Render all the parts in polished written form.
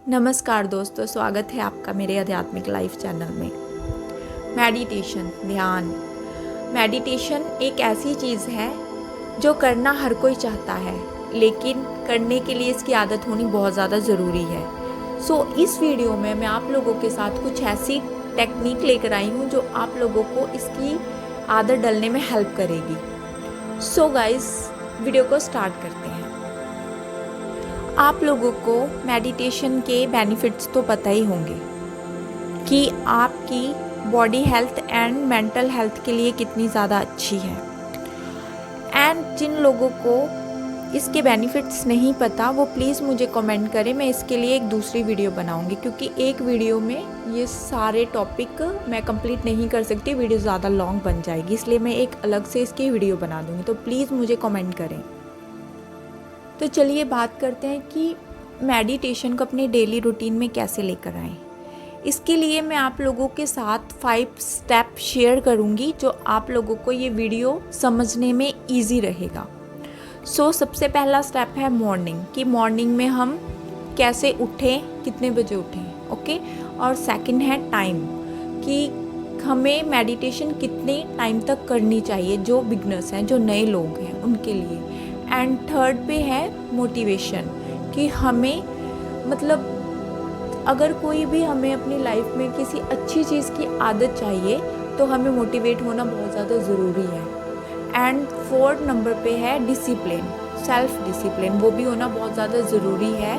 नमस्कार दोस्तों, स्वागत है आपका मेरे आध्यात्मिक लाइफ चैनल में। मेडिटेशन, ध्यान। मेडिटेशन एक ऐसी चीज़ है जो करना हर कोई चाहता है, लेकिन करने के लिए इसकी आदत होनी बहुत ज़्यादा ज़रूरी है। इस वीडियो में मैं आप लोगों के साथ कुछ ऐसी टेक्निक लेकर आई हूँ जो आप लोगों को इसकी आदत डलने में हेल्प करेगी। गाइस, वीडियो को स्टार्ट करते हैं। आप लोगों को मेडिटेशन के बेनिफिट्स तो पता ही होंगे कि आपकी body health and mental health के लिए कितनी ज़्यादा अच्छी है। एंड जिन लोगों को इसके बेनिफिट्स नहीं पता वो प्लीज़ मुझे कमेंट करें, मैं इसके लिए एक दूसरी वीडियो बनाऊंगी, क्योंकि एक वीडियो में ये सारे टॉपिक मैं कंप्लीट नहीं कर सकती, वीडियो ज़्यादा लॉन्ग बन जाएगी, इसलिए मैं एक अलग से इसकी वीडियो बना दूँगी। तो प्लीज़ मुझे कमेंट करें। तो चलिए बात करते हैं कि मेडिटेशन को अपने डेली रूटीन में कैसे लेकर आएं। इसके लिए मैं आप लोगों के साथ 5 स्टेप शेयर करूंगी जो आप लोगों को ये वीडियो समझने में इजी रहेगा। सबसे पहला स्टेप है मॉर्निंग, कि मॉर्निंग में हम कैसे उठें, कितने बजे उठें, ओके। और सेकंड है टाइम, कि हमें मेडिटेशन कितने टाइम तक करनी चाहिए, जो बिगनर्स हैं, जो नए लोग हैं उनके लिए। एंड थर्ड पे है मोटिवेशन, कि हमें अगर कोई भी हमें अपनी लाइफ में किसी अच्छी चीज़ की आदत चाहिए तो हमें मोटिवेट होना बहुत ज़्यादा ज़रूरी है। एंड फोर्थ नंबर पे है डिसिप्लिन, सेल्फ डिसिप्लिन, वो भी होना बहुत ज़्यादा ज़रूरी है,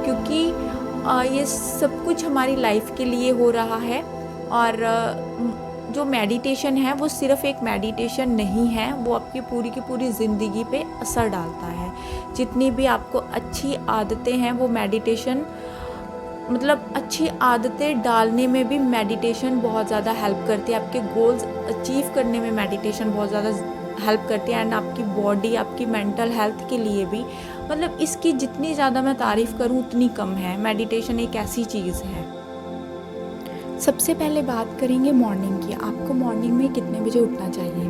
क्योंकि ये सब कुछ हमारी लाइफ के लिए हो रहा है। और जो मेडिटेशन है वो सिर्फ़ एक मेडिटेशन नहीं है, वो आपकी पूरी की पूरी ज़िंदगी पे असर डालता है। जितनी भी आपको अच्छी आदतें हैं वो मेडिटेशन अच्छी आदतें डालने में भी मेडिटेशन बहुत ज़्यादा हेल्प करती है। आपके गोल्स अचीव करने में मेडिटेशन बहुत ज़्यादा हेल्प करती है। एंड आपकी बॉडी, आपकी मेंटल हेल्थ के लिए भी, इसकी जितनी ज़्यादा मैं तारीफ़ करूँ उतनी कम है। मेडिटेशन एक ऐसी चीज़ है। सबसे पहले बात करेंगे मॉर्निंग की। आपको मॉर्निंग में कितने बजे उठना चाहिए।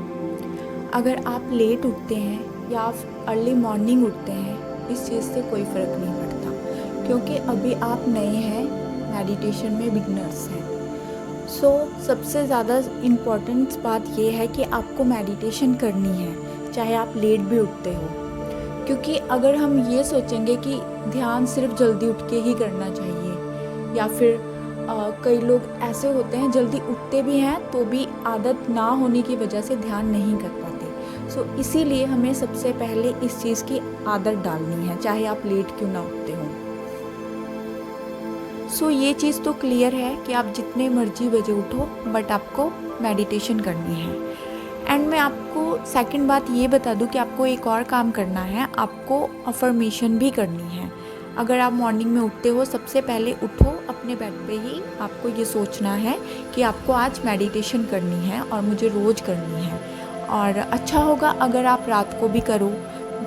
अगर आप लेट उठते हैं या आप अर्ली मॉर्निंग उठते हैं, इस चीज़ से कोई फ़र्क नहीं पड़ता, क्योंकि अभी आप नए हैं, मेडिटेशन में बिगनर्स हैं। सबसे ज़्यादा इम्पॉर्टेंट बात ये है कि आपको मेडिटेशन करनी है, चाहे आप लेट भी उठते हो। क्योंकि अगर हम ये सोचेंगे कि ध्यान सिर्फ जल्दी उठ के ही करना चाहिए, या फिर कई लोग ऐसे होते हैं जल्दी उठते भी हैं तो भी आदत ना होने की वजह से ध्यान नहीं कर पाते। इसीलिए हमें सबसे पहले इस चीज़ की आदत डालनी है, चाहे आप लेट क्यों ना उठते हों। ये चीज़ तो क्लियर है कि आप जितने मर्जी बजे उठो, बट आपको मेडिटेशन करनी है। एंड मैं आपको सेकंड बात ये बता दूं कि आपको एक और काम करना है, आपको अफर्मेशन भी करनी है। अगर आप मॉर्निंग में उठते हो, सबसे पहले उठो, अपने बेड पे ही आपको ये सोचना है कि आपको आज मेडिटेशन करनी है और मुझे रोज़ करनी है। और अच्छा होगा अगर आप रात को भी करो,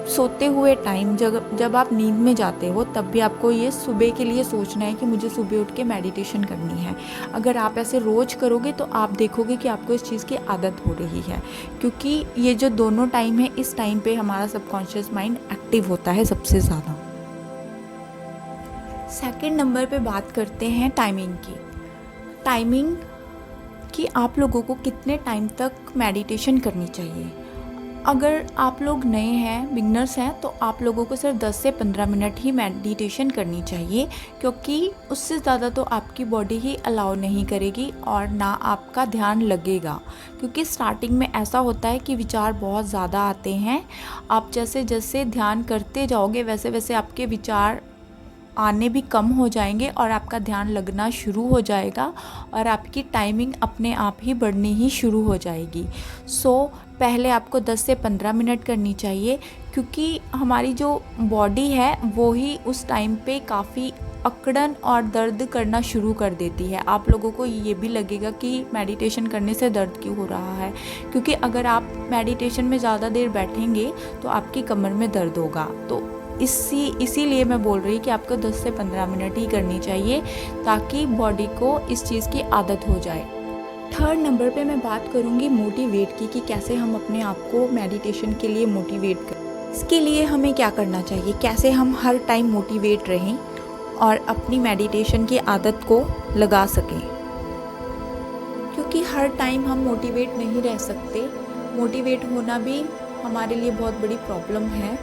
सोते हुए टाइम, जब आप नींद में जाते हो तब भी आपको ये सुबह के लिए सोचना है कि मुझे सुबह उठ के मेडिटेशन करनी है। अगर आप ऐसे रोज़ करोगे तो आप देखोगे कि आपको इस चीज़ की आदत हो रही है, क्योंकि ये जो दोनों टाइम है, इस टाइम पे हमारा सबकॉन्शियस माइंड एक्टिव होता है सबसे ज़्यादा। सेकंड नंबर पे बात करते हैं टाइमिंग की। टाइमिंग कि आप लोगों को कितने टाइम तक मेडिटेशन करनी चाहिए। अगर आप लोग नए हैं, बिगनर्स हैं, तो आप लोगों को सिर्फ 10 से 15 मिनट ही मेडिटेशन करनी चाहिए, क्योंकि उससे ज़्यादा तो आपकी बॉडी ही अलाउ नहीं करेगी और ना आपका ध्यान लगेगा। क्योंकि स्टार्टिंग में ऐसा होता है कि विचार बहुत ज़्यादा आते हैं। आप जैसे जैसे ध्यान करते जाओगे वैसे वैसे आपके विचार आने भी कम हो जाएंगे और आपका ध्यान लगना शुरू हो जाएगा और आपकी टाइमिंग अपने आप ही बढ़नी ही शुरू हो जाएगी। पहले आपको 10 से 15 मिनट करनी चाहिए, क्योंकि हमारी जो बॉडी है वो ही उस टाइम पे काफ़ी अकड़न और दर्द करना शुरू कर देती है। आप लोगों को ये भी लगेगा कि मेडिटेशन करने से दर्द क्यों हो रहा है, क्योंकि अगर आप मेडिटेशन में ज़्यादा देर बैठेंगे तो आपकी कमर में दर्द होगा। तो इसीलिए मैं बोल रही कि आपको 10 से 15 मिनट ही करनी चाहिए, ताकि बॉडी को इस चीज़ की आदत हो जाए। थर्ड नंबर पे मैं बात करूँगी मोटिवेट की, कि कैसे हम अपने आप को मेडिटेशन के लिए मोटिवेट करें। इसके लिए हमें क्या करना चाहिए, कैसे हम हर टाइम मोटिवेट रहें और अपनी मेडिटेशन की आदत को लगा सकें, क्योंकि हर टाइम हम मोटिवेट नहीं रह सकते। मोटिवेट होना भी हमारे लिए बहुत बड़ी प्रॉब्लम है।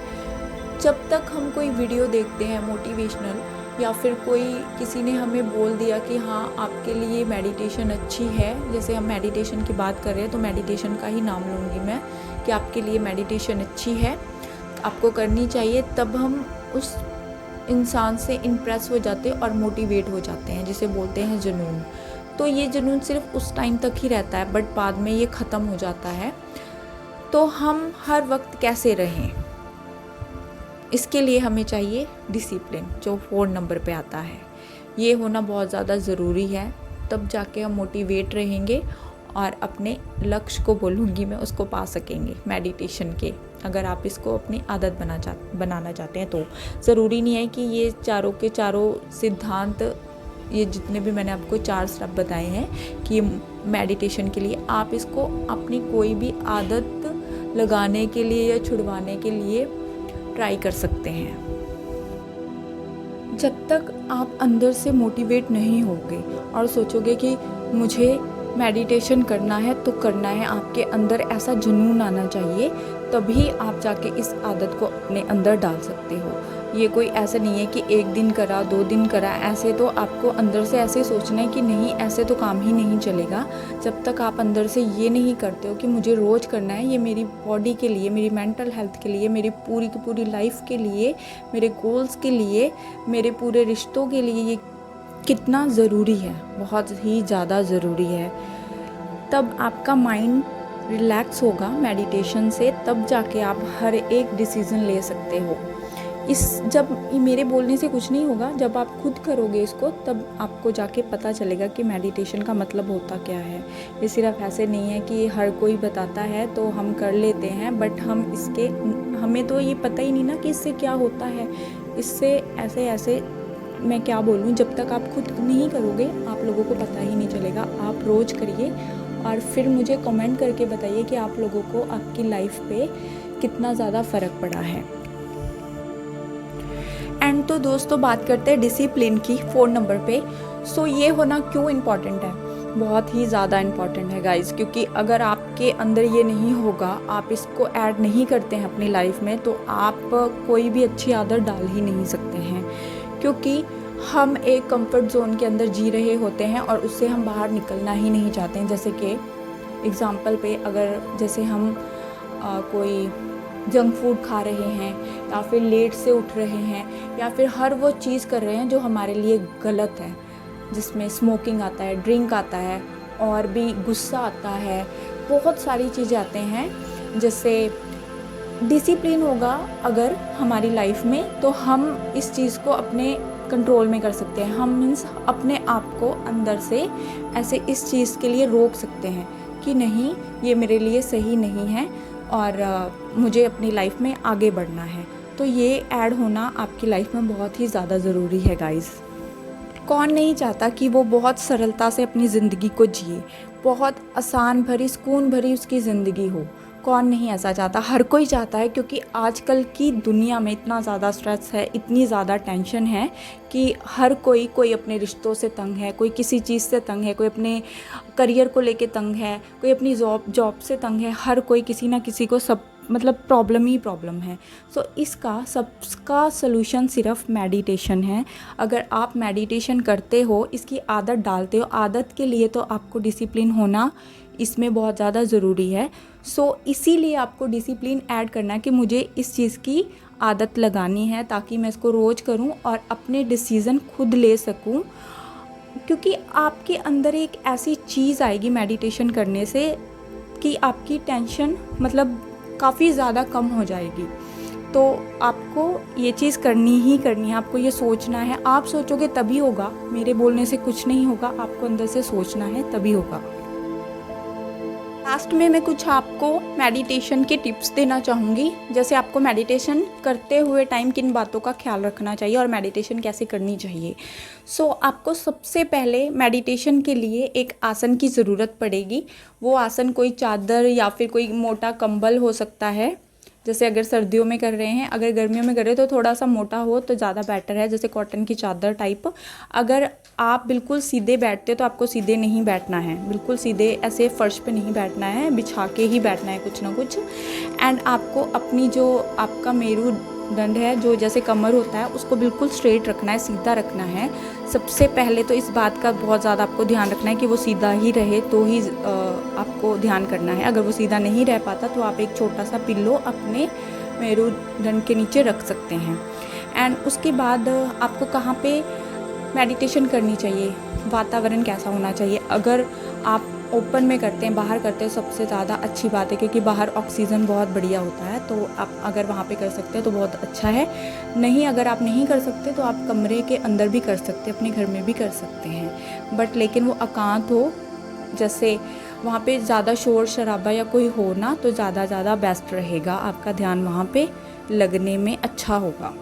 जब तक हम कोई वीडियो देखते हैं मोटिवेशनल, या फिर कोई किसी ने हमें बोल दिया कि हाँ आपके लिए मेडिटेशन अच्छी है, जैसे हम मेडिटेशन की बात कर रहे हैं तो मेडिटेशन का ही नाम लूँगी मैं, कि आपके लिए मेडिटेशन अच्छी है, आपको करनी चाहिए, तब हम उस इंसान से इम्प्रेस हो जाते हैं और मोटिवेट हो जाते हैं, जिसे बोलते हैं जुनून। तो ये जुनून सिर्फ उस टाइम तक ही रहता है, बट बाद में ये ख़त्म हो जाता है। तो हम हर वक्त कैसे रहें, इसके लिए हमें चाहिए डिसिप्लिन, जो 4 नंबर पे आता है। ये होना बहुत ज़्यादा ज़रूरी है, तब जाके हम मोटिवेट रहेंगे और अपने लक्ष्य को बोलूँगी मैं, उसको पा सकेंगे मेडिटेशन के। अगर आप इसको अपनी आदत बनाना चाहते हैं तो ज़रूरी नहीं है कि ये चारों के चारों सिद्धांत, ये जितने भी मैंने आपको 4 स्टेप बताए हैं कि मेडिटेशन के लिए, आप इसको अपनी कोई भी आदत लगाने के लिए या छुड़वाने के लिए ट्राई कर सकते हैं। जब तक आप अंदर से मोटिवेट नहीं होगे और सोचोगे कि मुझे मेडिटेशन करना है तो करना है, आपके अंदर ऐसा जुनून आना चाहिए, तभी आप जाके इस आदत को अपने अंदर डाल सकते हो। ये कोई ऐसा नहीं है कि 1 दिन करा 2 दिन करा, ऐसे तो आपको अंदर से ऐसे सोचना है कि नहीं, ऐसे तो काम ही नहीं चलेगा। जब तक आप अंदर से ये नहीं करते हो कि मुझे रोज़ करना है, ये मेरी बॉडी के लिए, मेरी मेंटल हेल्थ के लिए, मेरी पूरी की पूरी लाइफ के लिए, मेरे गोल्स के लिए, मेरे पूरे रिश्तों के लिए ये कितना ज़रूरी है, बहुत ही ज़्यादा ज़रूरी है, तब आपका माइंड रिलैक्स होगा मेडिटेशन से, तब जाके आप हर एक डिसीज़न ले सकते हो। जब मेरे बोलने से कुछ नहीं होगा, जब आप खुद करोगे इसको, तब आपको जाके पता चलेगा कि मेडिटेशन का मतलब होता क्या है। ये सिर्फ ऐसे नहीं है कि हर कोई बताता है तो हम कर लेते हैं, बट हमें तो ये पता ही नहीं ना कि इससे क्या होता है। इससे ऐसे मैं क्या बोलूँ, जब तक आप खुद नहीं करोगे आप लोगों को पता ही नहीं चलेगा। आप रोज़ करिए और फिर मुझे कमेंट करके बताइए कि आप लोगों को आपकी लाइफ पे कितना ज़्यादा फ़र्क पड़ा है। एंड तो दोस्तों बात करते हैं डिसिप्लिन की 4 नंबर पे। सो ये होना क्यों इम्पॉर्टेंट है, बहुत ही ज़्यादा इम्पॉर्टेंट है गाइज़, क्योंकि अगर आपके अंदर ये नहीं होगा, आप इसको ऐड नहीं करते हैं अपनी लाइफ में, तो आप कोई भी अच्छी आदत डाल ही नहीं सकते हैं। क्योंकि हम एक कंफर्ट जोन के अंदर जी रहे होते हैं और उससे हम बाहर निकलना ही नहीं चाहते हैं। जैसे कि एग्ज़ाम्पल पे, अगर जैसे हम कोई जंक फूड खा रहे हैं, या फिर लेट से उठ रहे हैं, या फिर हर वो चीज़ कर रहे हैं जो हमारे लिए गलत है, जिसमें स्मोकिंग आता है, ड्रिंक आता है, और भी गुस्सा आता है, बहुत सारी चीज़ें आते हैं। जैसे डिसिप्लिन होगा अगर हमारी लाइफ में, तो हम इस चीज़ को अपने कंट्रोल में कर सकते हैं। हम मीन्स अपने आप को अंदर से ऐसे इस चीज़ के लिए रोक सकते हैं कि नहीं, ये मेरे लिए सही नहीं है और मुझे अपनी लाइफ में आगे बढ़ना है। तो ये ऐड होना आपकी लाइफ में बहुत ही ज़्यादा ज़रूरी है गाइज़। कौन नहीं चाहता कि वो बहुत सरलता से अपनी ज़िंदगी को जिए, बहुत आसान भरी, सुकून भरी उसकी ज़िंदगी हो। कौन नहीं ऐसा चाहता, हर कोई चाहता है, क्योंकि आजकल की दुनिया में इतना ज़्यादा स्ट्रेस है, इतनी ज़्यादा टेंशन है कि हर कोई अपने रिश्तों से तंग है, कोई किसी चीज़ से तंग है, कोई अपने करियर को लेके तंग है, कोई अपनी जॉब से तंग है। हर कोई किसी ना किसी को मतलब प्रॉब्लम ही प्रॉब्लम है। सो सबका सलूशन सिर्फ मेडिटेशन है। अगर आप मेडिटेशन करते हो, इसकी आदत डालते हो, आदत के लिए तो आपको डिसिप्लिन होना इसमें बहुत ज़्यादा ज़रूरी है। सो इसीलिए आपको डिसिप्लिन ऐड करना है कि मुझे इस चीज़ की आदत लगानी है, ताकि मैं इसको रोज़ करूं और अपने डिसीज़न खुद ले सकूं। क्योंकि आपके अंदर एक ऐसी चीज़ आएगी मेडिटेशन करने से कि आपकी टेंशन मतलब काफ़ी ज़्यादा कम हो जाएगी। तो आपको ये चीज़ करनी ही करनी है, आपको ये सोचना है। आप सोचोगे तभी होगा, मेरे बोलने से कुछ नहीं होगा, आपको अंदर से सोचना है तभी होगा। लास्ट में मैं कुछ आपको मेडिटेशन के टिप्स देना चाहूँगी, जैसे आपको मेडिटेशन करते हुए टाइम किन बातों का ख्याल रखना चाहिए और मेडिटेशन कैसे करनी चाहिए। आपको सबसे पहले मेडिटेशन के लिए एक आसन की ज़रूरत पड़ेगी। वो आसन कोई चादर या फिर कोई मोटा कंबल हो सकता है, जैसे अगर सर्दियों में कर रहे हैं, अगर गर्मियों में कर रहे हैं तो थोड़ा सा मोटा हो तो ज़्यादा बेटर है, जैसे कॉटन की चादर टाइप। अगर आप बिल्कुल सीधे बैठते हो तो आपको सीधे नहीं बैठना है, बिल्कुल सीधे ऐसे फर्श पे नहीं बैठना है, बिछा के ही बैठना है कुछ ना कुछ। एंड आपको अपनी जो आपका मेरुदंड है, जो जैसे कमर होता है, उसको बिल्कुल स्ट्रेट रखना है, सीधा रखना है। सबसे पहले तो इस बात का बहुत ज़्यादा आपको ध्यान रखना है कि वो सीधा ही रहे, तो ही आपको ध्यान करना है। अगर वो सीधा नहीं रह पाता तो आप एक छोटा सा पिल्लो अपने मेरुदंड के नीचे रख सकते हैं। एंड उसके बाद आपको कहाँ पे मेडिटेशन करनी चाहिए, वातावरण कैसा होना चाहिए। अगर आप ओपन में करते हैं, बाहर करते हैं, सबसे ज़्यादा अच्छी बात है, क्योंकि बाहर ऑक्सीजन बहुत बढ़िया होता है, तो आप अगर वहाँ पे कर सकते हैं तो बहुत अच्छा है। नहीं, अगर आप नहीं कर सकते तो आप कमरे के अंदर भी कर सकते हैं, अपने घर में भी कर सकते हैं, बट लेकिन वो एकांत हो, जैसे वहाँ पे ज़्यादा शोर शराबा या कोई हो ना, तो ज़्यादा बेस्ट रहेगा, आपका ध्यान वहाँ पे लगने में अच्छा होगा।